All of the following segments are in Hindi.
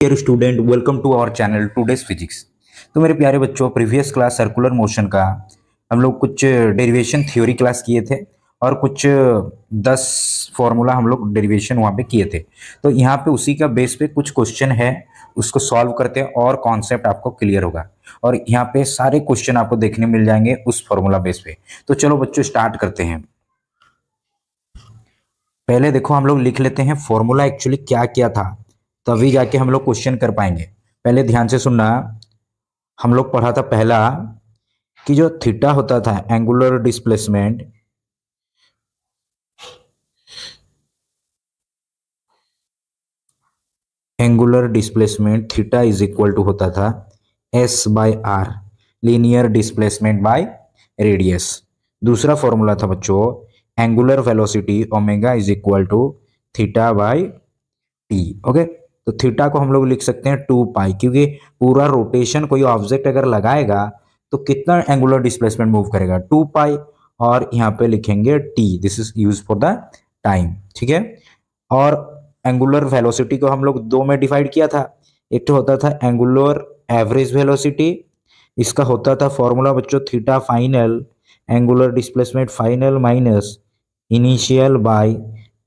Dear student, welcome to our channel today's physics. तो मेरे प्यारे बच्चों, प्रीवियस क्लास सर्कुलर मोशन का हम लोग कुछ डेरिवेशन थ्योरी क्लास किए थे और कुछ 10 फॉर्मूला हम लोग डेरिवेशन वहाँ पे किए थे। तो यहाँ पे उसी का बेस पे कुछ क्वेश्चन है, उसको सॉल्व करते हैं और कॉन्सेप्ट आपको क्लियर होगा। और यहाँ पे सारे क्वेश्चन आपको देखने मिल जाएंगे उस फॉर्मूला बेस पे। तो चलो बच्चों स्टार्ट करते हैं। पहले देखो हम लोग लिख लेते हैं फॉर्मूला एक्चुअली क्या क्या था, तभी जाके हम लोग क्वेश्चन कर पाएंगे। पहले ध्यान से सुनना। हम लोग पढ़ा था पहला कि जो थीटा होता था angular displacement, theta is equal to होता था s by r, linear displacement by radius. दूसरा फॉर्मूला था बच्चों angular velocity omega is equal to theta by t. Okay, तो थीटा को हम लोग लिख सकते हैं 2 पाई, क्योंकि पूरा रोटेशन कोई ऑब्जेक्ट अगर लगाएगा तो कितना एंगुलर डिस्प्लेसमेंट मूव करेगा 2 पाई, और यहाँ पे लिखेंगे T, this is use for the time. ठीक है, और एंगुलर वेलोसिटी को हम लोग दो में डिवाइड किया था। एक तो होता था एंगुलर एवरेज वेलोसिटी, इसका होता था फॉर्मूला बच्चों theta final angular displacement final minus initial by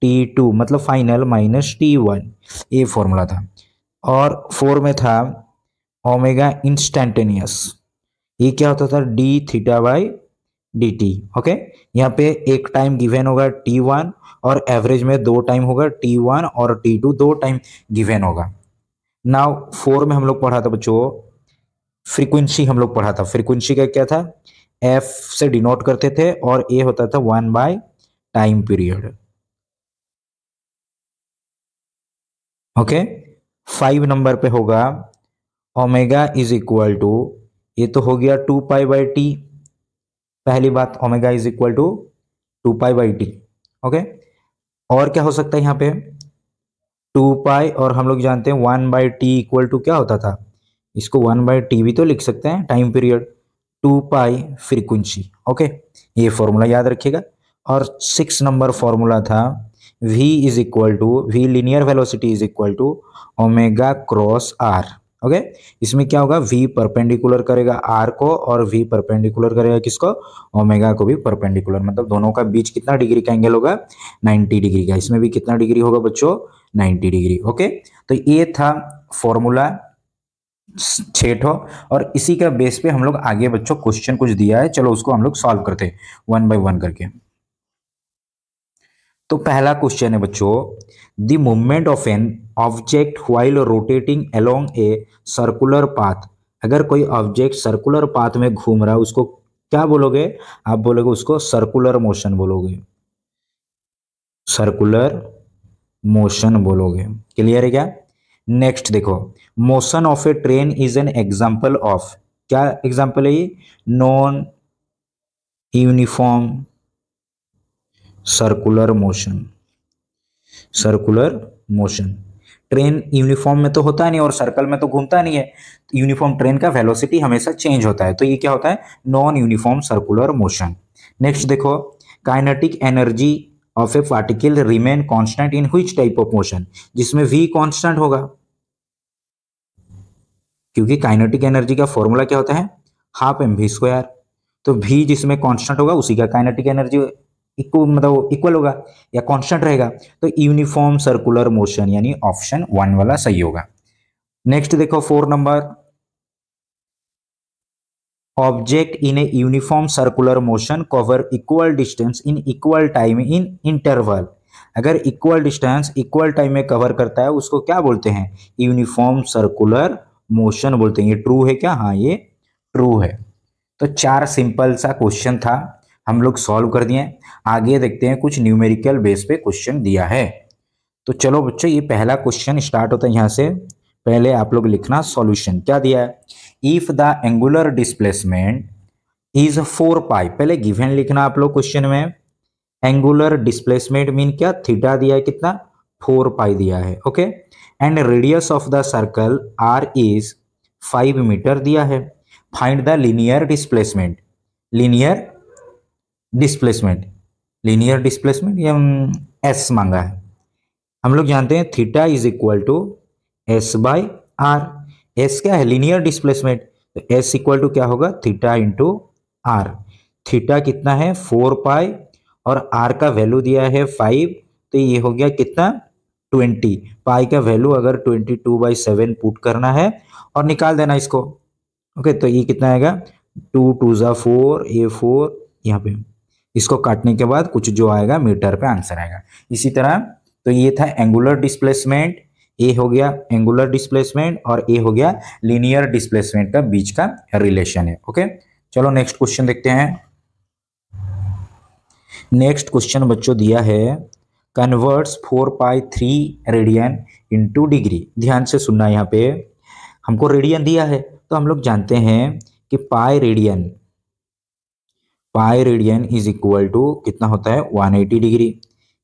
T2 मतलब फाइनल माइनस T1, ये फॉर्मूला था। और 4 में था ओमेगा इंस्टेंटेनियस, ये क्या होता था D theta by D T. Okay, यहाँ पे एक टाइम गिवन होगा T1 और एवरेज में 2 टाइम होगा T1 और T2, 2 टाइम गिवन होगा। नाउ 4 में हम लोग पढ़ा था बच्चों फ्रीक्वेंसी, हम लोग पढ़ा था फ्रीक्वेंसी का क्या था एफ से डिनोट करते थे और ए होता था 1 bye time period. Okay, 5 number पे होगा ओमेगा इज इक्वल टू, ये तो हो गया 2 पाई बाई टी, पहली बात omega is equal to 2 pi by T. Okay, और क्या हो सकता है यहाँ पे 2 पाई, और हम लोग जानते हैं 1/t इक्वल टू क्या होता था, इसको 1/t भी तो लिख सकते हैं time period, 2 pi frequency. Okay, ये फॉर्मूला याद रखिएगा। और 6 नंबर फॉर्मूला था v is equal to V linear velocity is equal to omega cross R. Okay, इसमें क्या होगा v परपेंडिकुलर करेगा r को और v परपेंडिकुलर करेगा किसको, ओमेगा को भी परपेंडिकुलर, मतलब दोनों का बीच कितना डिग्री का एंगल होगा 90 डिग्री का। इसमें भी कितना डिग्री होगा बच्चों 90 डिग्री। ओके, तो ये था फॉर्मूला 6ठो, और इसी का बेस पे हम लोग आगे बच्चों क्वेश्चन कुछ दिया है, चलो उसको हम लोग सॉल्व करते हैं 1 बाय 1 करके। तो पहला क्वेश्चन है बच्चों the movement of an object while rotating along A circular path. अगर कोई ऑब्जेक्ट सर्कुलर पाथ में घूम रहा है उसको क्या बोलोगे, आप बोलोगे उसको सर्कुलर मोशन बोलोगे, सर्कुलर मोशन बोलोगे। क्लियर है क्या? नेक्स्ट देखो, motion of A train is an example of, क्या एग्जाम्पल है ये, non uniform circular motion, circular motion. Train uniform में तो होता नहीं और सर्कल में तो घूमता नहीं है, यूनिफॉर्म ट्रेन का वेलोसिटी हमेशा चेंज होता है, तो ये क्या होता है non uniform circular motion. Next देखो, kinetic energy of a particle remain constant in which type of motion, जिसमें v कांस्टेंट होगा, क्योंकि काइनेटिक एनर्जी का फॉर्मूला क्या होता है हाफ एम वी स्क्वायर, तो v जिसमें कांस्टेंट होगा उसी का काइनेटिक एनर्जी मतलब इक्वल होगा या कांस्टेंट रहेगा, तो यूनिफॉर्म सर्कुलर मोशन यानी ऑप्शन 1 वाला सही होगा। नेक्स्ट देखो 4 number, object in a uniform circular motion cover equal distance in equal time in interval. अगर इक्वल डिस्टेंस इक्वल टाइम में कवर करता है उसको क्या बोलते हैं, यूनिफॉर्म सर्कुलर मोशन बोलते हैं। ये ट्रू है क्या? हाँ, ये ट्रू है। तो 4 सिंपल सा क्वेश्चन था, हम लोग सॉल्व कर दिए। आगे देखते हैं कुछ न्यूमेरिकल बेस पे क्वेश्चन दिया है। तो चलो बच्चों, ये पहला क्वेश्चन स्टार्ट होता है यहाँ से, पहले आप लोग लिखना सॉल्यूशन क्या दिया है। If the angular displacement is 4 pi, पहले गिवन लिखना आप लोग क्वेश्चन में। एंगुलर डिस्प्लेसमेंट मीन क्या, थीटा दिया है कितना 4 पाई दिया है। Okay, and radius of the circle R is 5 metre दिया है। Find the linear displacement, linear displacement, linear displacement या एस मांगा है। हम लोग जानते हैं theta is equal to S by R. S क्या है, लीनियर डिस्प्लेसमेंट, तो एस इक्वल टू क्या होगा, थीटा इंटू आर। थीटा कितना है 4 पाई और आर का वैल्यू दिया है 5, तो ये हो गया कितना 20। पाई का वैल्यू अगर 22/7 पुट करना है और निकाल देना इसको। ओके, तो ये कितना आएगा 2 2 ज़ा 4, ये 4 यहाँ पे, इसको काटने के बाद कुछ जो आएगा मीटर पे आंसर आएगा। इसी तरह तो ये था एंगुलर डिस्प्लेसमेंट, ए हो गया एंगुलर डिस्प्लेसमेंट और ए हो गया लीनियर डिस्प्लेसमेंट का बीच का रिलेशन है। ओके, चलो नेक्स्ट क्वेश्चन देखते हैं। नेक्स्ट क्वेश्चन बच्चों दिया है कन्वर्ट्स 4π3 रेडियन इनटू डिग्री। ध्यान से सुनना, यहाँ पे हमको रेडियन दिया है तो हम लोग जानते हैं कि pi radian is equal to कितना होता है 180 डिग्री।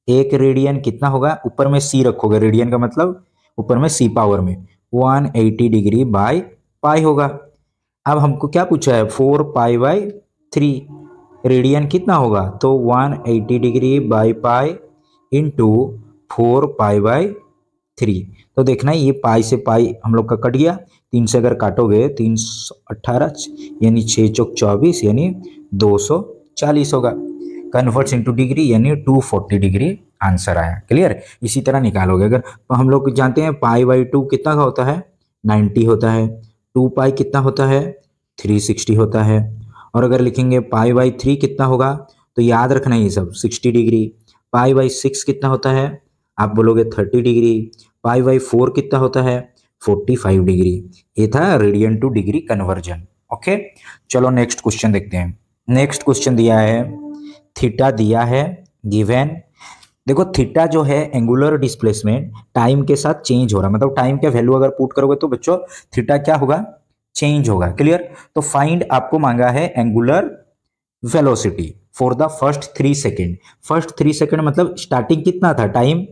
एक रेडियन कितना होगा, ऊपर में सी रखोगे, रेडियन का मतलब ऊपर में सी पावर में 180 डिग्री बाय पाई होगा। अब हमको क्या पूछा है 4π/3, रेडियन कितना होगा, तो 180 डिग्री बाई पाई इंटू 4π/3। तो देखना ये पाई से पाई हम लोग का कट गया, 3 से अगर काटोगे 318 यानी 6 चौक 24 यानी 240 होगा। कन्वर्ट्स इनटू डिग्री यानी 240 डिग्री आंसर आया। क्लियर, इसी तरह निकालोगे अगर, तो हम लोग जानते हैं π/2 कितना का होता है 90 होता है, 2 पाई कितना होता है 360 होता है, और अगर लिखेंगे π/3 कितना होगा तो याद रखना ये सब 60 डिग्री। π/6 कितना होता है, आप बोलोगे 30 डिग्री। π/4 कितना होता है 45 डिग्री। ये था radian two degree conversion. Okay, चलो नेक्स्ट क्वेश्चन देखते हैं। नेक्स्ट क्वेश्चन दिया है थीटा दिया है गिवन। देखो थीटा जो है एंगुलर डिस्प्लेसमेंट टाइम के साथ चेंज हो रहा है, मतलब टाइम के वैल्यू अगर पुट करोगे तो बच्चों थीटा क्या होगा, चेंज होगा। क्लियर, तो फाइंड आपको मांगा है angular velocity for the first 3 second. First 3 second मतलब स्टार्टिंग कितना था टाइम,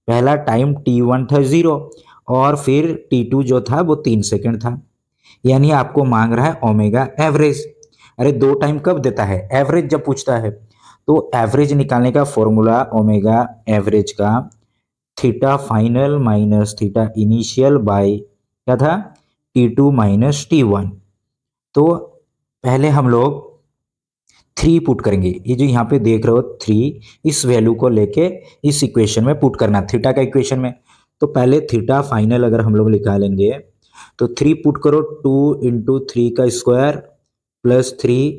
पहला टाइम t1 था 0 और फिर t2 जो था वो 3 सेकेंड था, यानी आपको मांग रहा है ओमेगा एवरेज। अरे दो टाइम कब देता है, एवरेज जब पूछता है, तो एवरेज निकालने का फॉर्मूला ओमेगा एवरेज का theta final minus theta initial by क्या था t2 माइनस t1। तो पहले हम लोग 3 पुट करेंगे, ये जो यहाँ पे देख रहे हो 3, इस वैल्यू को लेके इस इक्वेशन में पुट करना, थीटा का इक्वेशन में। तो पहले थीटा फाइनल अगर हम लोग निकालेंगे तो 3 पुट करो, 2 इंटू 3 का स्क्वायर प्लस 3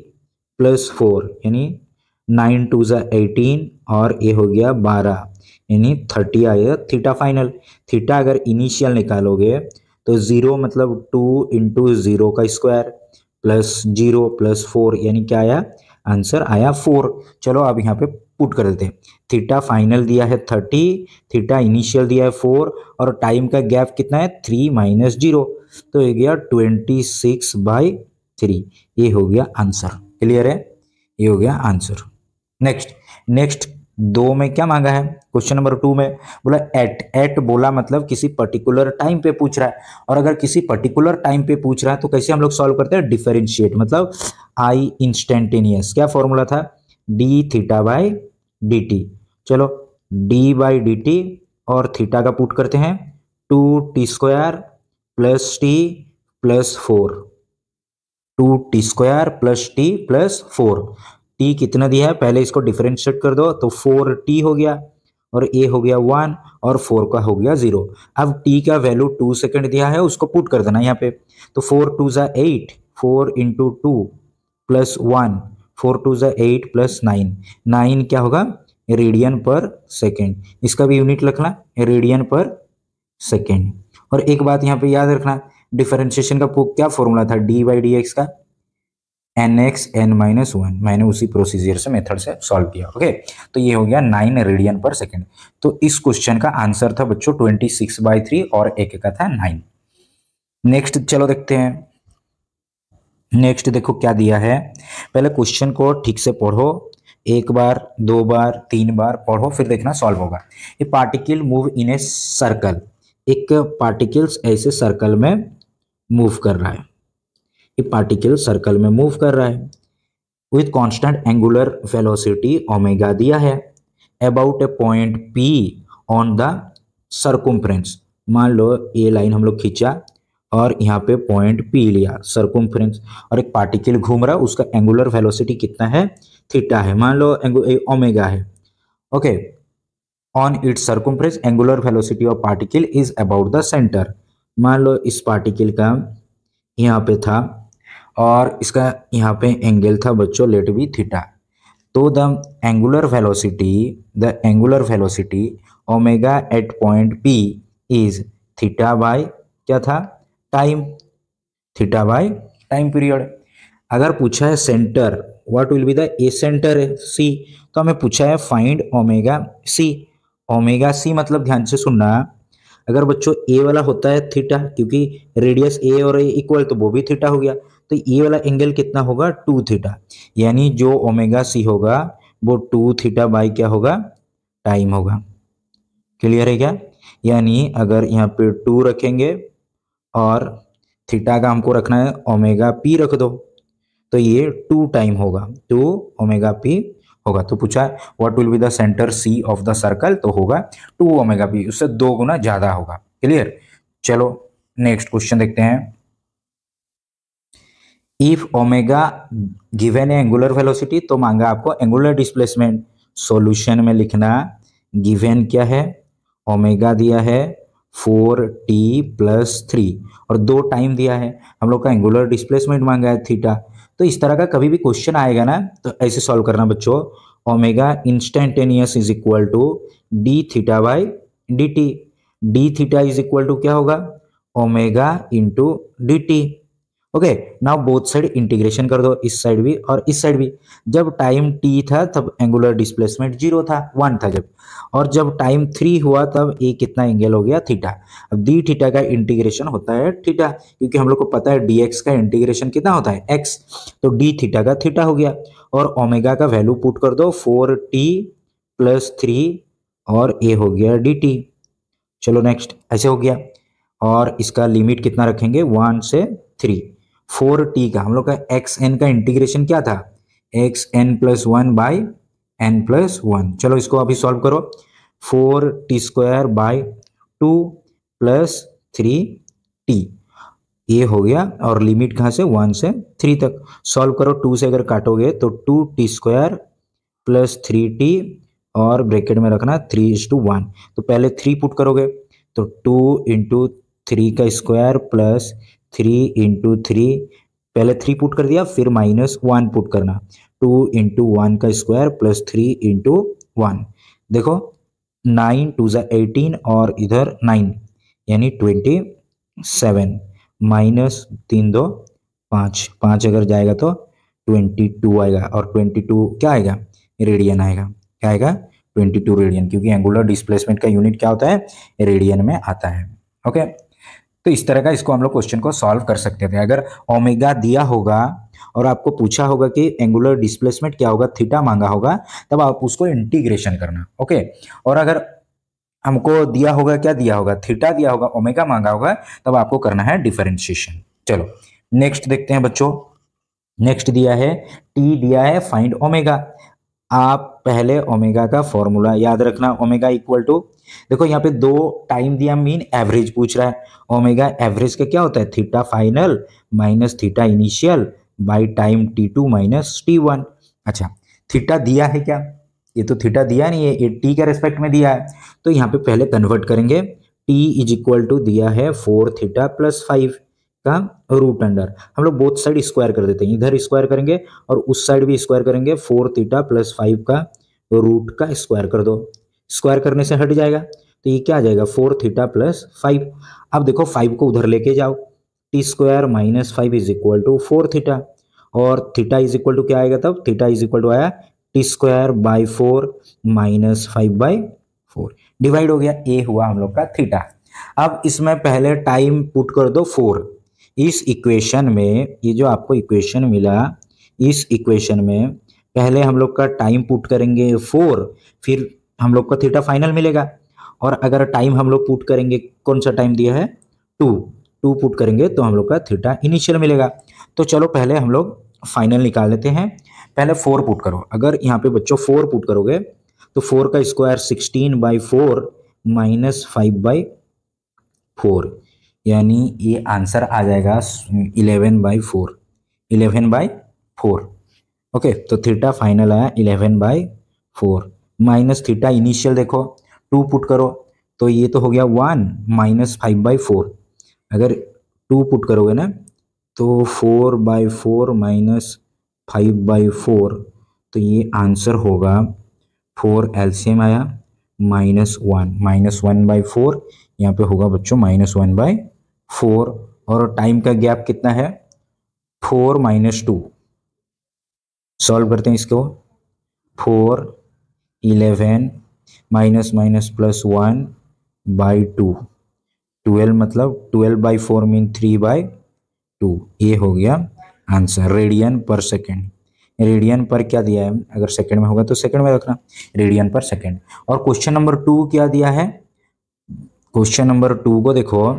प्लस 4 यानी 9 2 ज़ा 18 और ये हो गया 12 यानी 30 आएगा थीटा फाइनल। थीटा अगर इनिशियल निकालोगे तो 0 मतलब 2 इंटू 0 का स्क्वायर प्लस 0 प्लस 4 यानी क्या आया, आंसर आया 4। चलो अब यहाँ पे पुट कर देते हैं। थीटा फाइनल दिया है 30, थीटा इनिशियल दिया है 4 और टाइम का गैप कितना है 3 माइनस 0, तो ये गया 26/3, ये हो गया आंसर। क्लियर है, ये हो गया आंसर। नेक्स्ट 2 में क्या मांगा है, क्वेश्चन नंबर 2 में बोला एट बोला मतलब किसी पर्टिकुलर टाइम पे पूछ रहा है, और अगर किसी पर्टिकुलर टाइम पे पूछ रहा है तो कैसे हम लोग सॉल्व करते हैं, डिफरेंशिएट मतलब आई इंस्टेंटेनियस। क्या फॉर्मूला था D theta by D T. चलो डी बाई डी टी और थीटा का पुट करते हैं 2t² plus T plus 4, 2t² plus T plus 4। T कितना दिया है पहले इसको डिफरेंशिएट कर दो तो 4t हो गया और ए हो गया 1 और 4 का हो गया 0। अब t का वैल्यू 2 सेकेंड दिया है उसको पुट कर देना यहाँ पे, तो 4 2 ज़ा 8, 4 इंटू 2 प्लस 1, 4 2 ज़ा 8 प्लस 9, 9 क्या होगा रेडियन पर सेकेंड, इसका भी यूनिट रखना रेडियन पर सेकेंड। और एक बात यहाँ पे याद रखना, डिफरेंशिएशन का क्या फॉर्मूला था डी बाई डी एक्स का nx n-1, मैंने उसी प्रोसीजर से मेथड से सॉल्व किया। ओके, तो ये हो गया 9 रेडियन पर सेकेंड। तो इस क्वेश्चन का आंसर था बच्चों 26/3 और एक का था 9। नेक्स्ट चलो देखते हैं। नेक्स्ट देखो क्या दिया है, पहले क्वेश्चन को ठीक से पढ़ो, एक बार 2 बार 3 बार पढ़ो फिर देखना सॉल्व होगा। ये particle move in a circle, एक पार्टिकल्स ऐसे सर्कल में मूव कर रहा है, ये पार्टिकल सर्कल में मूव कर रहा है with constant angular velocity omega दिया है about A point P on the circumference. मान लो ये लाइन हम लोग खींचा और यहाँ पे पॉइंट पी लिया सरकमफ्रेंस, और एक पार्टिकल घूम रहा, उसका एंगुलर वेलोसिटी कितना है, थीटा है, मान लो ओमेगा है। Okay, on it's circumference angular velocity of particle is about the centre. मान लो इस पार्टिकल का यहाँ पे था और इसका यहाँ पे एंगल था बच्चों, लेट बी थीटा। तो the angular velocity omega at point P is theta by क्या था, time, theta by time period. अगर पूछा है centre, what will be the A centre है सी, तो हमें पूछा है find omega C. Omega C मतलब ध्यान से सुनना, अगर बच्चों ए वाला होता है थीटा, क्योंकि रेडियस ए और ए इक्वल, तो वो भी थीटा हो गया, तो ए वाला एंगल कितना होगा, 2 थीटा, यानी जो ओमेगा सी होगा वो 2 थीटा बाई क्या होगा, टाइम होगा। क्लियर है क्या? यानी अगर यहाँ पे 2 रखेंगे और थीटा का हमको रखना है ओमेगा पी रख दो, तो ये 2 टाइम होगा, 2 ओमेगा पी होगा। तो पूछा what will be the centre C of the circle, तो होगा 2 ओमेगा पी, उससे 2 गुना ज्यादा होगा। क्लियर? चलो नेक्स्ट क्वेश्चन देखते हैं। इफ ओमेगा गिवन है एंगुलर वेलोसिटी, तो मांगा आपको एंगुलर डिस्प्लेसमेंट। सॉल्यूशन में लिखना गिवन क्या है, ओमेगा दिया है 4t+3 और 2 टाइम दिया है, हम लोग का एंगुलर डिस्प्लेसमेंट मांगा है थीटा। तो इस तरह का कभी भी क्वेश्चन आएगा ना, तो ऐसे सॉल्व करना बच्चों। Omega instantaneous is equal to D theta by D T. D theta is equal to क्या होगा, omega into D T. Okay, now both side integration कर दो, इस साइड भी और इस साइड भी। जब टाइम t था तब एंगुलर डिस्प्लेसमेंट 0 था, 1 था जब, और जब टाइम 3 हुआ तब ए कितना एंगल हो गया, थीटा। अब डी थीटा का इंटीग्रेशन होता है थीटा, क्योंकि हम लोग को पता है dx का इंटीग्रेशन कितना होता है, x, तो डी थीटा का थीटा हो गया। और ओमेगा का वैल्यू पुट कर दो 4t+3 और ए हो गया dt। चलो नेक्स्ट, ऐसे हो गया। और इसका लिमिट कितना रखेंगे, 1 से 3। 4t का हम लोग का एक्स एन का इंटीग्रेशन क्या था, xn+1 बाई n+1। चलो इसको अभी सॉल्व करो, 4t² 2 + 3t, ये हो गया। और लिमिट कहाँ से, 1 से 3 तक। सॉल्व करो, 2 से अगर काटोगे तो 2t² + 3t और ब्रैकेट में रखना 3:1। तो पहले 3 पुट करोगे तो 2 × 3 का स्क्वायर प्लस 3 × 3, पहले 3 पुट कर दिया, फिर -1 पुट करना, 2 × 1 का स्क्वायर प्लस 3 × 1। देखो 9 2 = 18 और इधर 9 यानी 27, -3 2 5, 5 अगर जाएगा तो 22 आएगा, और 22 क्या आएगा, रेडियन आएगा। क्या आएगा, 22 रेडियन, क्योंकि एंगुलर डिस्प्लेसमेंट का यूनिट क्या होता है, रेडियन में आता है। ओके, तो इस तरह का इसको हम लोग क्वेश्चन को सॉल्व कर सकते थे। अगर ओमेगा दिया होगा और आपको पूछा होगा कि एंगुलर डिस्प्लेसमेंट क्या होगा, थीटा मांगा होगा, तब आप उसको इंटीग्रेशन करना। ओके, और अगर हमको दिया होगा, क्या दिया होगा, थीटा दिया होगा, ओमेगा मांगा होगा, तब आपको करना है डिफरेंशिएशन। चलो नेक्स्ट देखते हैं बच्चों। नेक्स्ट दिया है टी, दिया है फाइंड ओमेगा। आप पहले ओमेगा का फॉर्मूला याद रखना, ओमेगा इक्वल टू, देखो यहाँ पे 2 टाइम दिया, मीन एवरेज पूछ रहा है। ओमेगा एवरेज का क्या होता है, theta final minus theta initial by time t2 minus t1। अच्छा, थीटा दिया है क्या, ये तो थीटा दिया नहीं है, ये टी के रेस्पेक्ट में दिया है, तो यहाँ पे पहले कन्वर्ट करेंगे। t इज इक्वल टू दिया है 4 थीटा + 5 का रूट अंडर, हम लोग बोथ साइड स्क्वायर कर देते हैं, इधर स्क्वायर करेंगे और उस साइड भी स्क्वायर करेंगे, 4 थीटा + 5 का रूट का स्क्वायर कर दो, स्क्वायर करने से हट जाएगा, तो ये क्या आ जाएगा, 4 थीटा + 5। अब देखो 5 को उधर लेके जाओ, t² - 5 is equal to 4 theta, और थीटा इज इक्वल टू क्या आएगा, तब थीटा इज इक्वल टू आया t² / 4 - 5/4, डिवाइड हो गया, ए हुआ हम लोग का थीटा। अब इसमें पहले टाइम पुट कर दो 4, इस इक्वेशन में, ये जो आपको इक्वेशन मिला, इस इक्वेशन में पहले हम लोग का टाइम पुट करेंगे 4, फिर हम लोग का थीटा फाइनल मिलेगा। और अगर टाइम हम लोग पुट करेंगे, कौन सा टाइम दिया है, 2 पुट करेंगे तो हम लोग का थीटा इनिशियल मिलेगा। तो चलो पहले हम लोग फाइनल निकाल लेते हैं। पहले 4 पुट करो, अगर यहाँ पे बच्चों 4 पुट करोगे तो 4 का स्क्वायर 16/4 - 5/4, यानी ये आंसर आ जाएगा 11/4, 11/4। ओके, तो थीटा फाइनल आया 11/4 माइनस थीटा इनिशियल देखो 2 पुट करो तो ये तो हो गया 1 माइनस 5/4। अगर 2 पुट करोगे ना तो 4/4 माइनस 5/4, तो ये आंसर होगा 4 एलसीएम आया -1/4, यहाँ पे होगा बच्चों -1/4। और टाइम का गैप कितना है 4 - 2। सॉल्व करते हैं इसको। 4 11 माइनस माइनस प्लस 1/2, 12 मतलब 12/4 मीन 3/2। ये हो गया answer radian per second. Radian पर क्या दिया है, अगर सेकंड में होगा तो सेकंड में रखना, रेडियन पर सेकंड। और क्वेश्चन नंबर 2 क्या दिया है, क्वेश्चन नंबर 2 को देखो,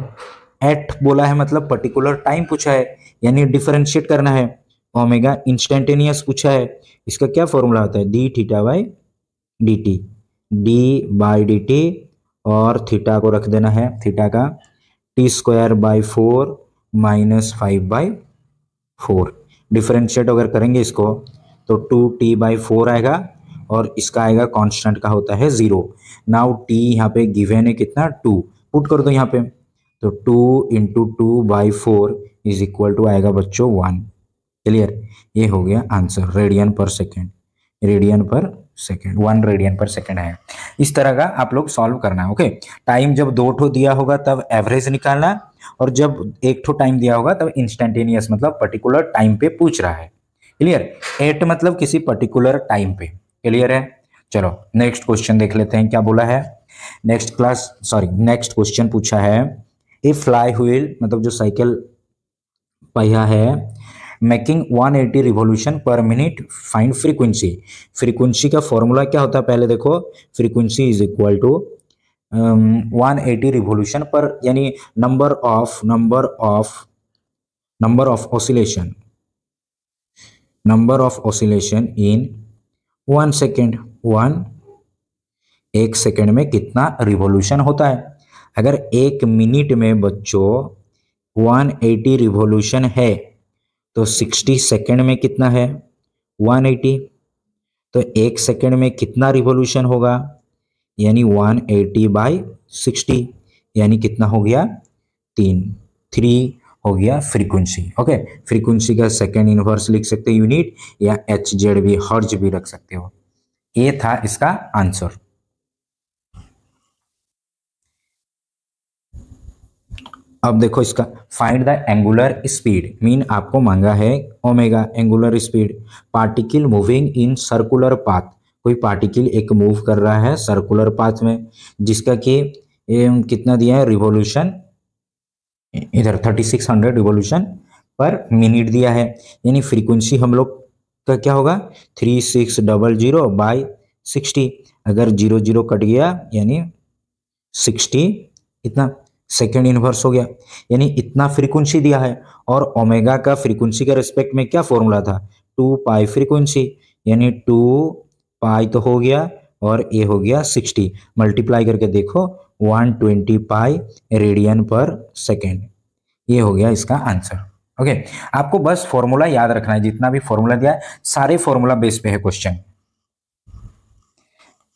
एट बोला है मतलब पर्टिकुलर टाइम पूछा है, यानी डिफरेंशिएट करना है। ओमेगा इंस्टेंटेनियस पूछा है, इसका क्या फॉर्मूला होता है D theta by D T, D by D T, और थीटा को रख देना है थीटा का t²/4 माइनस 5/4। डिफरेंशिएट अगर करेंगे इसको तो 2t/4 आएगा और इसका आएगा कांस्टेंट का होता है 0। नाउ t यहाँ पे गिवन है कितना 2, पुट कर दो यहाँ पे, तो 2 × 2/4 इज इक्वल टू आएगा बच्चों 1। क्लियर, ये हो गया answer radian per second, radian per second, 1 radian per second है। इस तरह का आप लोग सॉल्व करना है। ओके, टाइम जब 2 ठो दिया होगा तब एवरेज निकालना, और जब 1 ठो टाइम दिया होगा तब इंस्टेंटेनियस मतलब पर्टिकुलर टाइम पे पूछ रहा है। क्लियर, एट मतलब किसी पर्टिकुलर टाइम पे। क्लियर है, चलो नेक्स्ट क्वेश्चन देख लेते हैं क्या बोला है। नेक्स्ट क्वेश्चन पूछा है, ए फ्लाई व्हील मतलब जो साइकिल पहिया है, making 180 revolution per minute, find frequency. Frequency का फॉर्मूला क्या होता है पहले देखो, frequency is equal to 180 revolution per, यानी number of oscillation in 1 second. 1 second में कितना रिवॉल्यूशन होता है। अगर 1 मिनट में बच्चों 180 रिवॉल्यूशन है तो 60 सेकेंड में कितना है 180, तो 1 सेकेंड में कितना रिवॉल्यूशन होगा, यानी 180/60, यानी कितना हो गया 3 हो गया फ्रीक्वेंसी। ओके, फ्रीक्वेंसी का सेकेंड इनवर्स लिख सकते हो यूनिट, या HZ भी, हर्ज भी रख सकते हो। ये था इसका आंसर। अब देखो इसका, find the angular speed, mean आपको मांगा है omega angular speed, particle moving in circular path. कोई पार्टिकल एक मूव कर रहा है सर्कुलर पाथ में, जिसका कि कितना दिया है रिवॉल्यूशन, इधर 3600 रिवॉल्यूशन पर मिनट दिया है, यानी फ्रीक्वेंसी हम लोग का क्या होगा 3600/60। अगर 00 कट गया यानी 60, इतना सेकेंड इनवर्स हो गया, यानी इतना फ्रीक्वेंसी दिया है। और ओमेगा का फ्रीक्वेंसी के रिस्पेक्ट में क्या फॉर्मूला था 2π फ्रीक्वेंसी, यानी 2π तो हो गया और ये हो गया 60, मल्टीप्लाई करके देखो 120π रेडियन पर सेकेंड। ये हो गया इसका आंसर। ओके, आपको बस फॉर्मूला याद रखना है, जितना भी फॉर्मूला दिया है सारे फॉर्मूला बेस पे है क्वेश्चन।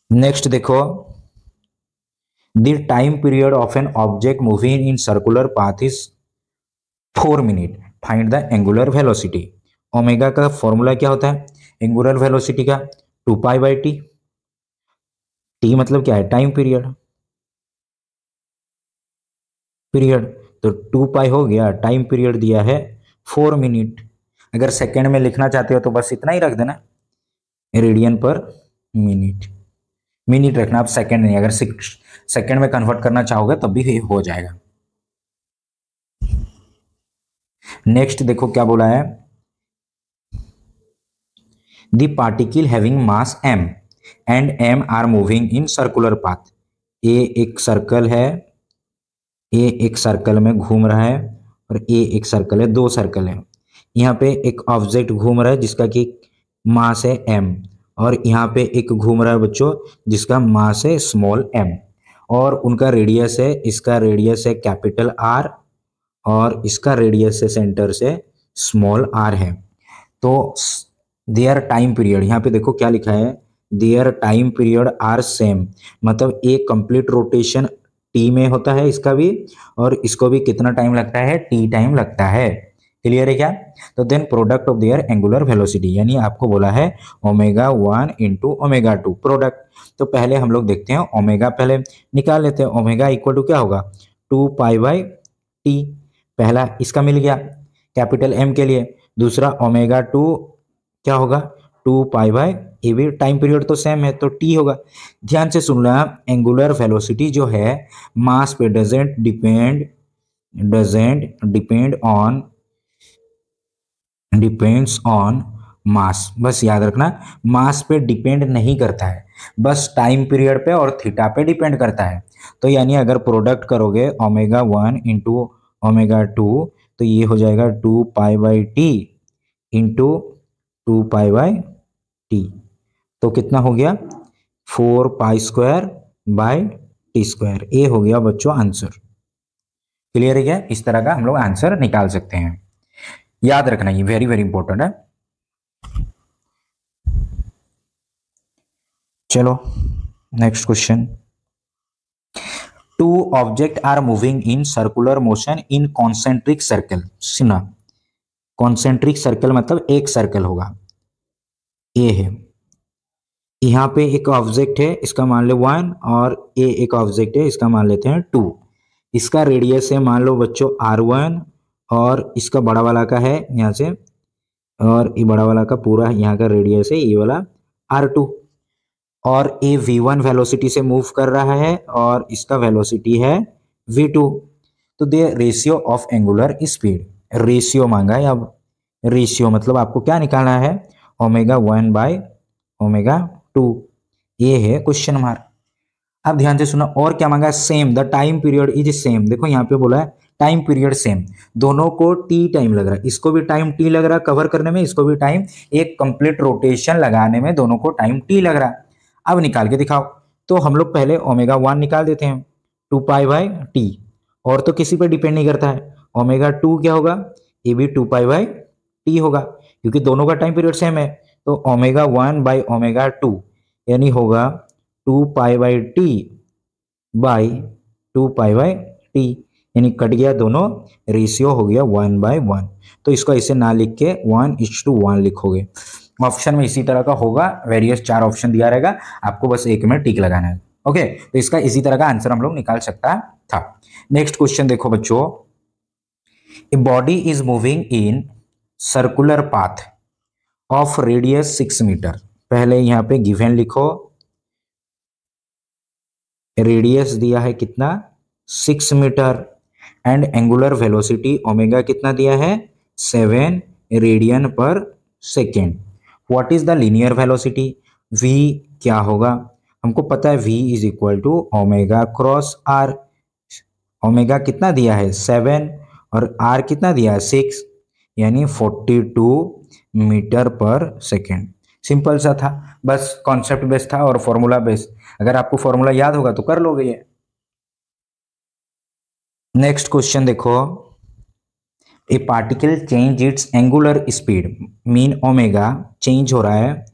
नेक्स्ट देखो, the time period of an object moving in circular path is 4 minutes. Find the angular velocity. Omega का फॉर्मूला क्या होता है एंगुलर वेलोसिटी का 2π/t। t मतलब क्या है टाइम पीरियड, तो 2π हो गया, टाइम पीरियड दिया है 4 मिनट। अगर सेकेंड में लिखना चाहते हो तो बस इतना ही रख देना, रेडियन पर मिनट रखना, आप सेकेंड नहीं, अगर सेकेंड में कन्वर्ट करना चाहोगे तब भी हो जाएगा। नेक्स्ट देखो क्या बोला है, the particle having mass m and m are moving in circular path. ये एक सर्कल है, ये एक सर्कल में घूम रहा है, और ये एक सर्कल है, 2 सर्कल है। यहाँ पे एक ऑब्जेक्ट घूम रहा है जिसका कि मास है m, और यहाँ पे एक घूम रहा है बच्चों जिसका मास है स्मॉल m, और उनका रेडियस है, इसका रेडियस है कैपिटल R और इसका रेडियस से सेंटर से स्मॉल आर है। तो देयर टाइम पीरियड, यहाँ पे देखो क्या लिखा है, their time period are same, मतलब एक कंप्लीट रोटेशन टी में होता है इसका भी, और इसको भी कितना टाइम लगता है, टी टाइम लगता है। क्लियर है क्या? तो then product of their angular velocity, यानी आपको बोला है ओमेगा 1 इंटू ओमेगा 2 प्रोडक्ट। तो पहले हम लोग देखते हैं ओमेगा, पहले निकाल लेते हैं। ओमेगा इक्वल टू क्या होगा, 2 पाई बाई टी, पहला इसका मिल गया कैपिटल एम के लिए। दूसरा ओमेगा 2 क्या होगा, 2 पाई बाई, ये भी टाइम पीरियड तो सेम है तो टी होगा। ध्यान से सुनना, एंगुलर वेलोसिटी जो है मास पे डिपेंड्स ऑन मास, बस याद रखना, मास पे डिपेंड नहीं करता है, बस टाइम पीरियड पे और थीटा पे डिपेंड करता है। तो यानी अगर प्रोडक्ट करोगे ओमेगा 1 इंटू ओमेगा 2, तो ये हो जाएगा 2 pi by T into 2 pi by T, तो कितना हो गया, 4 pi square by T square. ये हो गया बच्चों आंसर। क्लियर है क्या? इस तरह का हम लोग आंसर निकाल सकते हैं, याद रखना, ये वेरी वेरी इंपॉर्टेंट है। चलो next question, two object are moving in circular motion in concentric circle. सुना, कॉन्सेंट्रिक सर्कल मतलब एक सर्कल होगा, ए है, यहाँ पे एक ऑब्जेक्ट है इसका मान लो 1, और ए एक ऑब्जेक्ट है इसका मान लेते हैं 2। इसका रेडियस है मान लो बच्चों R1, और इसका बड़ा वाला का है यहाँ से, और ये बड़ा वाला का पूरा यहाँ का रेडियस है ये वाला R2, और ए V1 वेलोसिटी से मूव कर रहा है और इसका वेलोसिटी है V2। तो the ratio of angular speed, ratio मांगा है। अब रेशियो मतलब आपको क्या निकालना है, ओमेगा 1/ओमेगा 2, ये है क्वेश्चन मार्क। अब ध्यान से सुना, और क्या मांगा है, same the time period is same. देखो यहाँ पे बोला है टाइम पीरियड सेम, दोनों को टी टाइम लग रहा है, इसको भी टाइम टी लग रहा है कवर करने में, इसको भी टाइम, एक कंप्लीट रोटेशन लगाने में दोनों को टाइम टी लग रहा है। अब निकाल के दिखाओ। तो हम लोग पहले ओमेगा 1 निकाल देते हैं, 2 पाई बाई टी, और तो किसी पर डिपेंड नहीं करता है। ओमेगा 2 क्या होगा, ये भी 2 पाई बाई टी होगा, क्योंकि दोनों का टाइम पीरियड सेम है। तो ओमेगा 1/ओमेगा 2 यानी होगा 2 पाई बाई टी/2 पाई बाई टी, यानी कट गया दोनों, रेशियो हो गया 1/1। तो इसको ऐसे ना लिख के 1:1 लिखोगे। ऑप्शन में इसी तरह का होगा, वेरियस 4 ऑप्शन दिया रहेगा, आपको बस एक में टिक लगाना है। ओके, तो इसका इसी तरह का आंसर हम लोग निकाल सकता था। नेक्स्ट क्वेश्चन देखो बच्चों, a body is moving in circular path of radius 6 metre. पहले यहाँ पे गिवन लिखो, रेडियस दिया है कितना, 6 metre, and angular velocity omega कितना दिया है, 7 radian per second. What is the linear velocity, v क्या होगा, हमको पता है v is equal to omega cross r। Omega कितना दिया है 7, और r कितना दिया है 6, यानी 42 मीटर पर सेकेंड। सिंपल सा था, बस कॉन्सेप्ट बेस्ड था और फॉर्मूला बेस्ड, अगर आपको फॉर्मूला याद होगा तो कर लोगे ये। नेक्स्ट क्वेश्चन देखो, ए particle change it's angular speed, mean omega change हो रहा है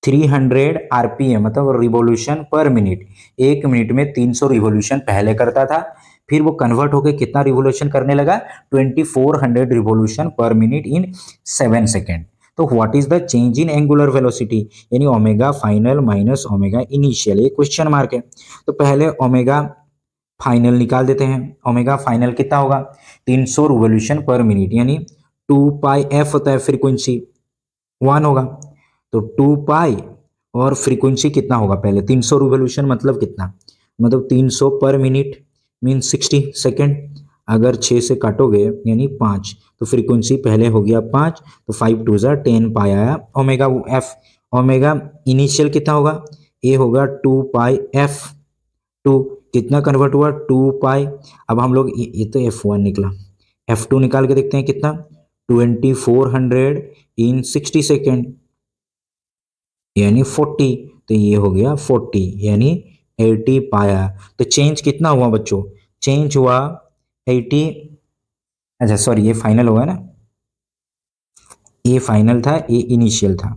300 आरपीएम, मतलब रिवोल्यूशन पर मिनट। एक मिनट में 300 रिवोल्यूशन पहले करता था, फिर वो कन्वर्ट होकर कितना रिवोल्यूशन करने लगा, 2400 revolution per minute in 7 second. तो what is the change in angular velocity, यानी omega final minus omega initial, ये क्वेश्चन मार्क है। तो पहले ओमेगा फाइनल निकाल देते हैं। ओमेगा फाइनल कितना होगा, 300 रिवोल्यूशन पर मिनट, यानी 2 पाई f होता है फ्रीक्वेंसी, 1 होगा, तो 2 पाई और फ्रीक्वेंसी कितना होगा, पहले 300 रिवोल्यूशन मतलब कितना, मतलब 300 पर मिनट मीन 60 सेकेंड। अगर 6 से काटोगे यानी 5, तो फ्रीक्वेंसी पहले हो गया 5, तो 5 2 ज़ा 10 पाई आया ओमेगा एफ। ओमेगा इनिशियल कितना होगा, ये होगा 2 पाई f2, कितना कन्वर्ट हुआ 2 पाई। अब हम लोग ये तो f1 निकला, f2 निकाल के देखते हैं कितना, 2400 इन 60 सेकेंड यानी 40, तो ये हो गया 40 यानी 80 पाया। तो चेंज कितना हुआ बच्चों, चेंज हुआ 80 अच्छा सॉरी, ये फाइनल होगा ना, ए फाइनल था, ए इनिशियल था,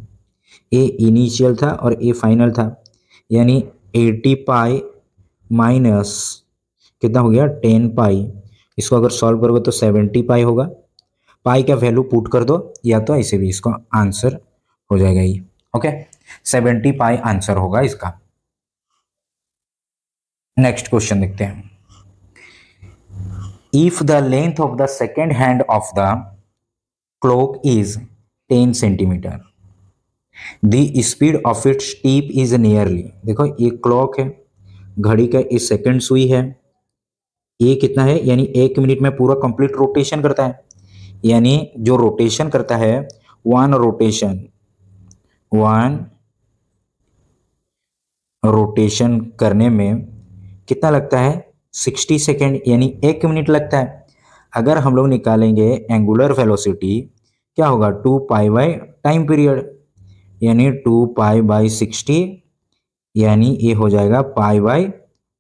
ए इनिशियल था और ए फाइनल था, यानी 80 पाई माइनस कितना हो गया 10 पाई, इसको अगर सॉल्व करोगे तो 70 पाई होगा। पाई का वैल्यू पुट कर दो या तो ऐसे भी इसको आंसर हो जाएगा ये। ओके, 70 पाई आंसर होगा इसका। नेक्स्ट क्वेश्चन देखते हैं। If the length of the second hand of the clock is 10 centimetre, the speed of its tip is nearly, देखो ये क्लॉक है, घड़ी का ये सेकेंड सुई है, ये कितना है यानी 1 मिनट में पूरा कंप्लीट रोटेशन करता है, यानी जो रोटेशन करता है वन रोटेशन करने में कितना लगता है 60 सेकेंड, यानी 1 मिनट लगता है। अगर हम लोग निकालेंगे एंगुलर वेलोसिटी क्या होगा 2 पाई बाई टाइम पीरियड, यानी 2 पाई बाई 60, यानी ये हो जाएगा पाई बाई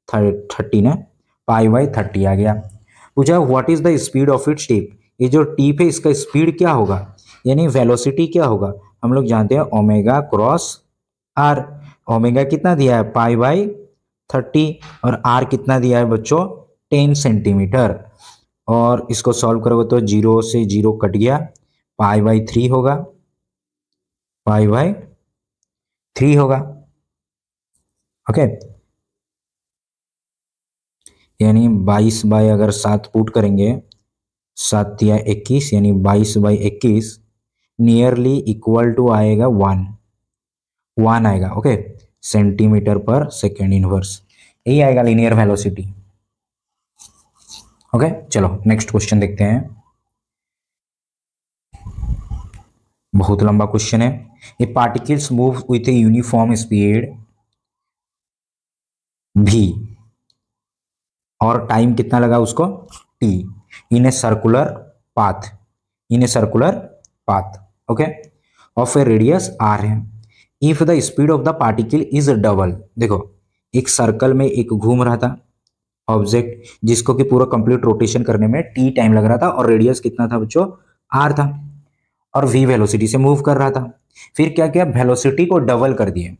30 ना, पाई बाई 30 आ गया। पूछा what is the speed of its tip, ये जो टिप है इसका स्पीड क्या होगा, यानी वेलोसिटी क्या होगा, हम लोग जानते हैं ओमेगा क्रॉस आर। ओमेगा कितना दिया है पाई बाई 30 और आर कितना दिया है बच्चों 10 सेंटीमीटर, और इसको सॉल्व करोगे तो 0 से 0 कट गया, पाई बाई 3 होगा, पाई बाई 3 होगा। ओके, यानी 22 बाई अगर 7 पुट करेंगे, 7 या 21 यानी 22 बाई 21 नियरली इक्वल टू आएगा 1 आएगा। Okay, centimetre per second inverse, यही आएगा लीनियर वेलोसिटी। ओके, चलो नेक्स्ट क्वेश्चन देखते हैं। बहुत लंबा क्वेश्चन है। A particles move with a uniform speed V, और टाइम कितना लगा उसको T, in a circular path, in a circular path, okay, of a radius R है। If the speed of the particle is double, देखो एक सर्कल में एक घूम रहा था ऑब्जेक्ट, जिसको कि पूरा कंप्लीट रोटेशन करने में टी टाइम लग रहा था, और रेडियस कितना था बच्चों आर था, और वी वेलोसिटी से मूव कर रहा था। फिर क्या किया, वेलोसिटी को डबल कर दिए,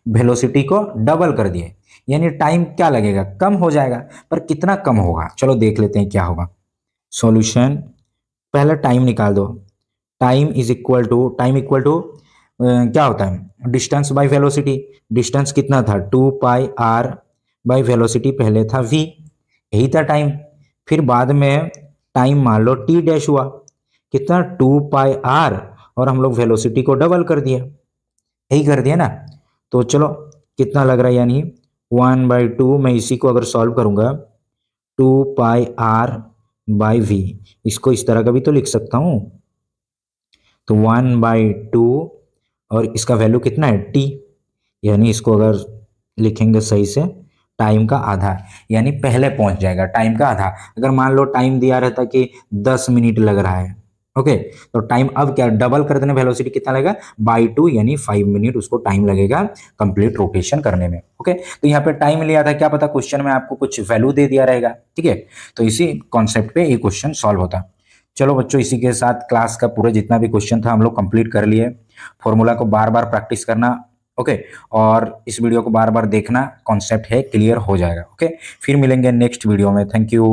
वेलोसिटी को डबल कर दिए, यानी टाइम क्या लगेगा कम हो जाएगा, पर कितना कम होगा चलो देख लेते हैं क्या होगा। सॉल्यूशन, पहले टाइम निकाल दो, टाइम इक्वल टू क्या होता है डिस्टेंस बाय वेलोसिटी, डिस्टेंस कितना था 2 पाई आर बाय वेलोसिटी, पहले था v, यही था टाइम। फिर बाद में टाइम मान लो t डैश हुआ, कितना 2 पाई आर, और हम लोग वेलोसिटी को डबल कर दिया, यही कर दिया ना। तो चलो कितना लग रहा है, यानी 1/2, मैं इसी को अगर सॉल्व करूंगा 2 पाई आर बाई वी, इसको इस तरह का भी तो लिख सकता हूं, तो 1/2 और इसका वैल्यू कितना है t, यानी इसको अगर लिखेंगे सही से टाइम का आधा, यानी पहले पहुंच जाएगा टाइम का आधा। अगर मान लो टाइम दिया रहता कि 10 मिनट लग रहा है, ओके, तो टाइम अब क्या डबल कर देने, वेलोसिटी कितना लगेगा बाई 2, यानी 5 मिनट उसको टाइम लगेगा कंप्लीट रोटेशन करने में। ओके, तो यहाँ पे टाइम लिया था, क्या पता क्वेश्चन में आपको कुछ वैल्यू दे दिया रहेगा, ठीक है, तो इसी कॉन्सेप्ट पे ये क्वेश्चन सॉल्व होता। चलो बच्चों, इसी के साथ क्लास का पूरा जितना भी क्वेश्चन था हम लोग कंप्लीट कर लिए। फॉर्मूला को बार बार प्रैक्टिस करना, ओके, और इस वीडियो को बार बार देखना, कॉन्सेप्ट है क्लियर हो जाएगा। ओके, फिर मिलेंगे नेक्स्ट वीडियो में। Thank you.